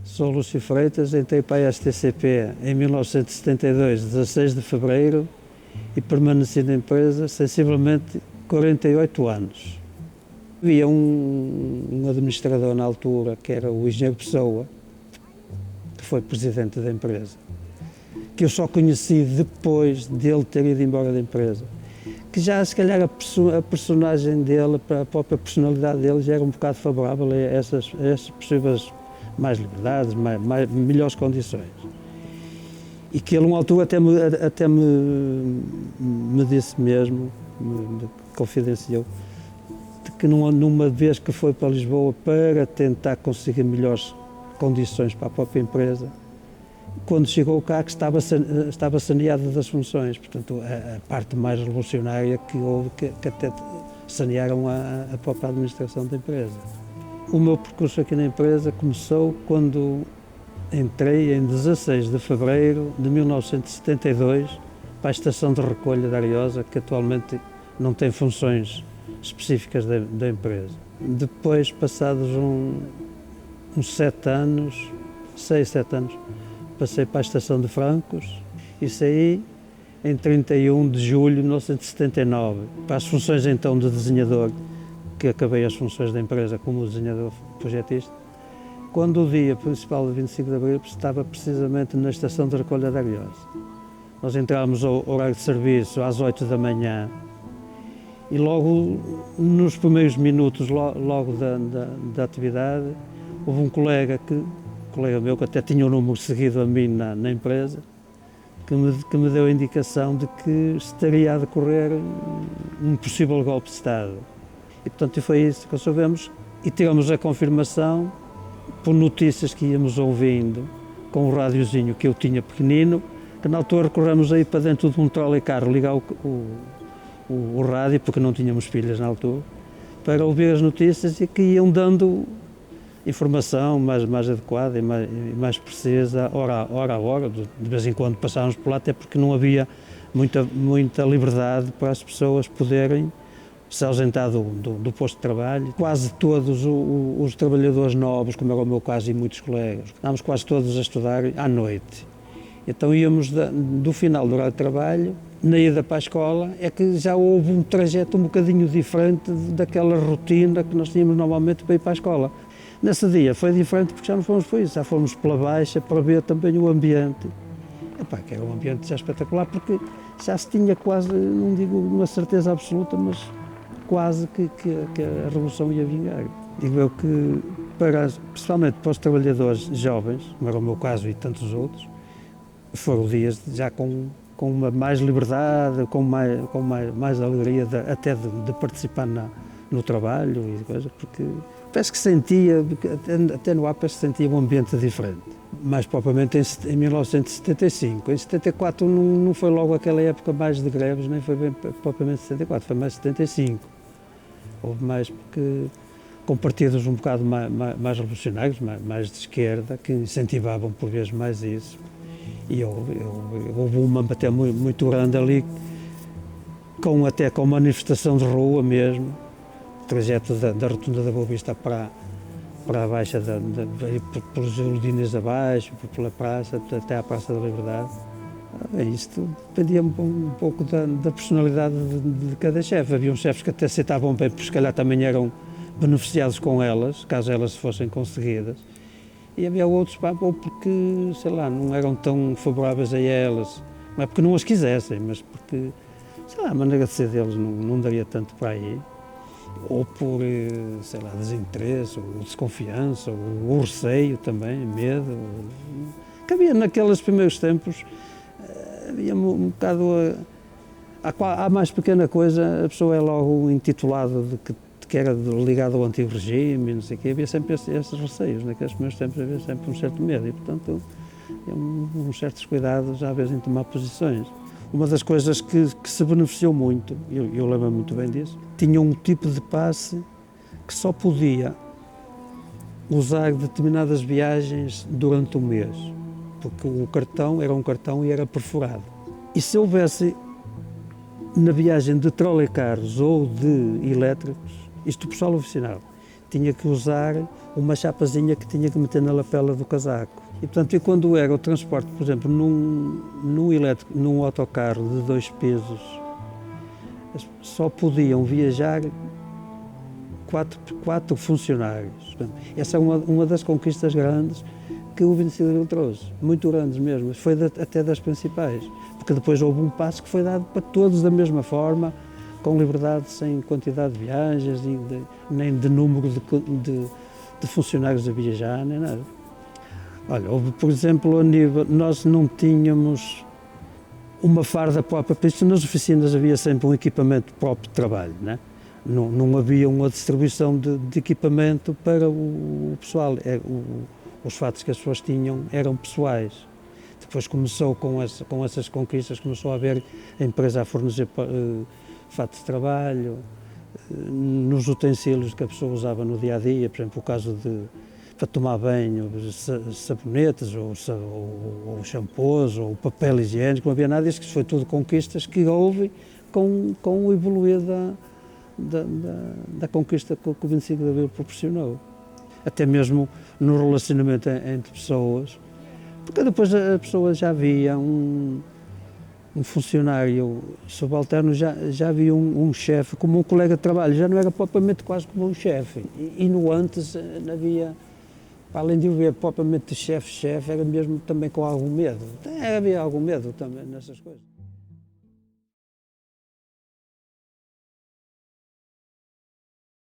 Sou Lúcio Freitas, entrei para a STCP em 1972, 16 de fevereiro, e permaneci na empresa sensivelmente 48 anos. Havia um administrador na altura, que era o engenheiro Pessoa, que foi presidente da empresa, que eu só conheci depois dele ter ido embora da empresa. Que já, se calhar, a personagem dele, a própria personalidade dele, já era um bocado favorável a essas possíveis mais liberdades, melhores condições. E que ele, uma altura, até me disse mesmo, me confidenciou, de que numa vez que foi para Lisboa para tentar conseguir melhores condições para a própria empresa, quando chegou cá, que estava saneada das funções. Portanto, a parte mais revolucionária que houve, que até sanearam a própria administração da empresa. O meu percurso aqui na empresa começou quando entrei em 16 de fevereiro de 1972 para a estação de recolha da Ariosa, que atualmente não tem funções específicas da empresa. Depois, passados uns 7 anos, 6, 7 anos, passei para a estação de Francos e saí em 31 de julho de 1979, para as funções então de desenhador, que acabei as funções da empresa como desenhador projetista, quando o dia principal de 25 de abril estava precisamente na estação de recolha da Ariosa. Nós entramos ao horário de serviço às 8 da manhã e logo nos primeiros minutos logo da atividade houve um colega meu, que até tinha o número seguido a mim na empresa, que me deu a indicação de que estaria a decorrer um possível golpe de Estado. E, portanto, foi isso que soubemos e tivemos a confirmação por notícias que íamos ouvindo com o rádiozinho que eu tinha pequenino, que na altura corremos aí para dentro de um trolley-carro ligar o rádio, porque não tínhamos pilhas na altura, para ouvir as notícias e que iam dando informação mais adequada e mais precisa, hora a hora. De vez em quando passávamos por lá, até porque não havia muita liberdade para as pessoas poderem se ausentar do posto de trabalho. Quase todos os trabalhadores novos, como era o meu caso e muitos colegas, estávamos quase todos a estudar à noite. Então íamos do final do horário de trabalho, na ida para a escola, é que já houve um trajeto um bocadinho diferente daquela rotina que nós tínhamos normalmente para ir para a escola. Nesse dia foi diferente porque já não fomos por isso, já fomos pela Baixa para ver também o ambiente. Que era um ambiente já espetacular, porque já se tinha quase, não digo uma certeza absoluta, mas quase que a revolução ia vingar. Digo eu que, principalmente para os trabalhadores jovens, como era o meu caso e tantos outros, foram dias já com uma mais liberdade, com mais alegria até de participar no trabalho e coisa, porque parece que sentia, até no ar parece que sentia um ambiente diferente. Mais propriamente em 1975. Em 74 não foi logo aquela época mais de greves, nem foi bem propriamente 74, foi mais 75. Houve mais porque com partidos um bocado mais revolucionários, mais de esquerda, que incentivavam por vezes mais isso. E houve uma até muito grande ali, até com manifestação de rua mesmo, o trajeto da rotunda da Boa Vista para a Baixa, pelos Jardins abaixo, pela praça, até à Praça da Liberdade. Isto dependia um pouco da personalidade de cada chefe. Havia uns chefes que até aceitavam bem, porque se calhar também eram beneficiados com elas, caso elas fossem conseguidas. E havia outros, ou porque, sei lá, não eram tão favoráveis a elas. Não é porque não as quisessem, mas porque, sei lá, a maneira de ser deles não daria tanto para aí. Ou por, sei lá, desinteresse, ou desconfiança, ou receio também, medo. Que havia naqueles primeiros tempos, havia um bocado, a mais pequena coisa, a pessoa é logo intitulada de que era ligado ao antigo regime, não sei o quê. Havia sempre esses receios, naqueles primeiros tempos havia sempre um certo medo e, portanto, uns certos cuidados às vezes em tomar posições. Uma das coisas que se beneficiou muito, eu lembro muito bem disso, tinha um tipo de passe que só podia usar determinadas viagens durante um mês, porque o cartão era um cartão e era perforado. E se houvesse na viagem de trolley-carros ou de elétricos, isto o pessoal oficinal, tinha que usar uma chapazinha que tinha que meter na lapela do casaco. E, portanto, quando era o transporte, por exemplo, num autocarro de 2 pisos, só podiam viajar quatro funcionários. Portanto, essa é uma das conquistas grandes que o 25 de Abril trouxe, muito grandes mesmo, foi até das principais, porque depois houve um passo que foi dado para todos da mesma forma, com liberdade, sem quantidade de viagens, nem de número de funcionários a viajar, nem nada. Olha, houve, por exemplo, nós não tínhamos uma farda própria, por isso nas oficinas havia sempre um equipamento próprio de trabalho, né? Não havia uma distribuição de equipamento para o pessoal. Os fatos que as pessoas tinham eram pessoais. Depois começou com essas conquistas, começou a haver a empresa a fornecer fatos de trabalho, nos utensílios que a pessoa usava no dia a dia, por exemplo, o caso para tomar banho, sabonetes ou shampoos ou papel higiênico, não havia nada disso, que foi tudo conquistas que houve com o evoluir da conquista que o 25 de Abril proporcionou. Até mesmo no relacionamento entre pessoas, porque depois a pessoa já via um funcionário subalterno, já havia um chefe como um colega de trabalho, já não era propriamente quase como um chefe. E no antes havia, além de haver propriamente chefe, era mesmo também com algum medo. Havia algum medo também nessas coisas.